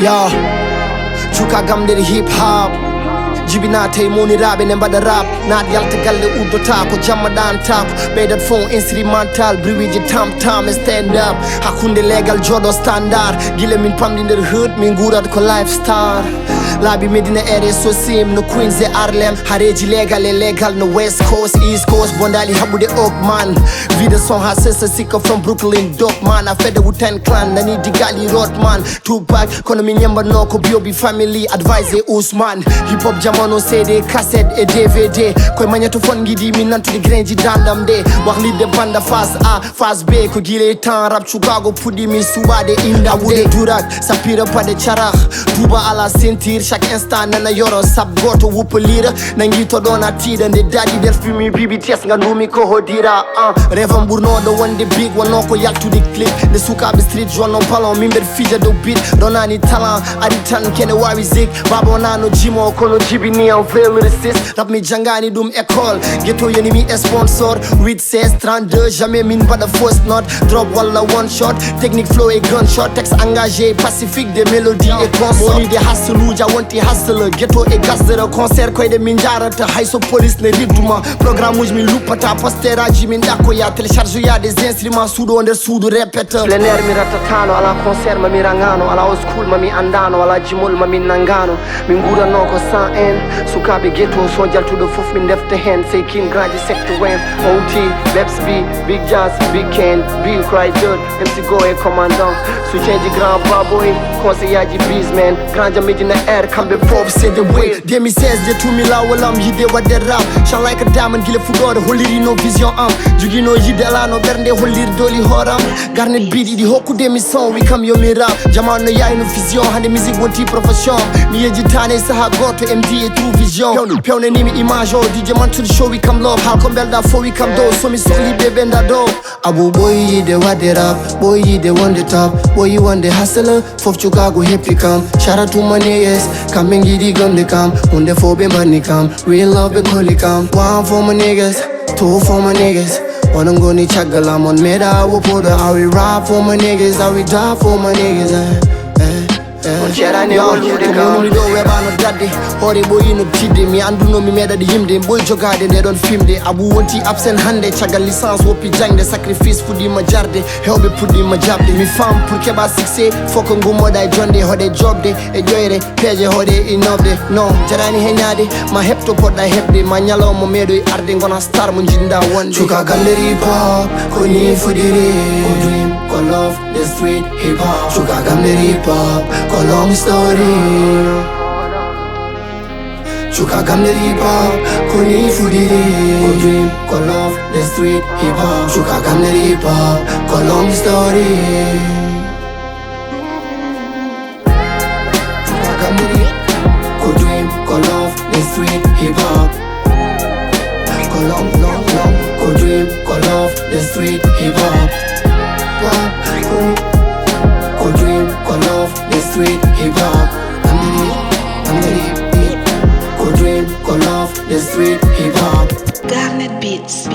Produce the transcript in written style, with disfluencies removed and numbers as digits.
Yo, Cukaagu nder hip hop. Jibinate moni rabe ne mbada rap. Nad yalta galle uddota ko jamma danta ko ɓeydat fon instrumental briwiji tam e stand up hakkunde legal joɗo standard gila min pamdi nder hood min gurat ko lifestyle laabi Medina area so sim no Queens e Harlem hareji legal no West Coast East Coast bondali haɓude Oakman vida son ha sessa sikka from Brooklyn dope man a fede Wu-Tang Clan nani digali Rodman Tupac kono mi ñembano ko Biobi family advice e Ousmane hip hop jamono CD cassette e DVD koye magnétophone gidi min nantude grainji dandam de wahlide banda face A face B ko guile temps rap Cukaagu puɗɗi min suɓade indam de durak sapira pade carak duba ala sentir chaque instant nana yoro sab goto wuppalira nangi to ɗon a tiiɗa nde daɗi nder fimi BBTS gandumi ko hodira revam ɓurnoɗo wonde big wonno ko yaltude clip nde sukaɓe street jonno ballon min mbeɗa fija dow beat ɗonani talent ari tan kene wawi zik baba wonano jimo kono jibini am fail resist rap mi jangani ɗum école ghetto yenimi sponsor 8 16 32 jamais min mbaɗa fausse note drop walla one shot technique flow e gunshot texte engagé pacifique de mélodie et consort monide hasseluja wonti hassela ghetto e gasdere concert koyɗe min jarata hayso police ne ridduma programme uji min luppata poster aji min ɗakkoya télécharge ya des instruments suuɗo nder suudu répéteur plein air mi rattatano ala concert mami rangano ala o school mami andano ala jimol mami nangano min guranno ko sans haine sukaɓe ghetto so jaltuɗo foof min defta hen sey kin graji secte wen onti Beatz Big Jazz Big Ken Big Cry Dirt MC Go e commandant soutien du grand baboy conseiller Bizman grand Medina air kamɓe fof c'est the way 2016 de tumi lawolam yidde wadde rap shine like a diamond gila fuɗɗode hollirino vision am joguino yidde alano ɓernde hollir doli hooram Garnet beat iɗi hokkude mi son wi kam yomi rap jamanu no yayno vision hande musique wonti profession mi yejjitane saaha goto MD e true vision pewnanimi image o DJ mantude show wi kam love hal ko belɗa fo wi kam dow somi sohli ɓe ɓenda dow abou ɓoyi yidde wadde rap ɓoyi yidde wonde top ɓoyi wonde hasala fof Cukaagu heppi kam shout out to my niggas kamɓe giɗi gomde kam hunde fo ɓe mbanni kam real love ɓe kolli kam one for my niggas two for my niggas onon goni caggal am on meeɗa woppoɗo I will rap for my niggas I will die for my niggas on ceerani wolfude kam ɗo weɓano dadde hoore ɓoyino tidde mi anduno mi meeɗaɗe yimde ɓoy jogade nde ɗon fimde abou wonti absent hande caggal licence woppi jangde sacrifice fuɗɗima jarde hewɓe puɗɗima jabde mi fam pour keɓa succès faut ko gummoɗa e jonde hoɗe jobde e ƴoyre peeje hoɗe inobde non jarani heñade ma heɓto poɗɗa heɓde ma ñalawma meeɗoy arde gona star mo jinda wonde Cukaagu nder hip hop ko ni fuɗiri ko dream ko love the street hip hop Cukaagu nder hip hop ko long story Cukaagu nder hip hop ko ni fuɗiri ko dream ko love the street hip hop Cukaagu nder hip hop ko long story Cukaagu nder ko dream ko love the street hip hop ko long ko dream ko love the street hip hop ko dream ko love the street hip hop ko dream ko love the street hip hop Garnet Beatz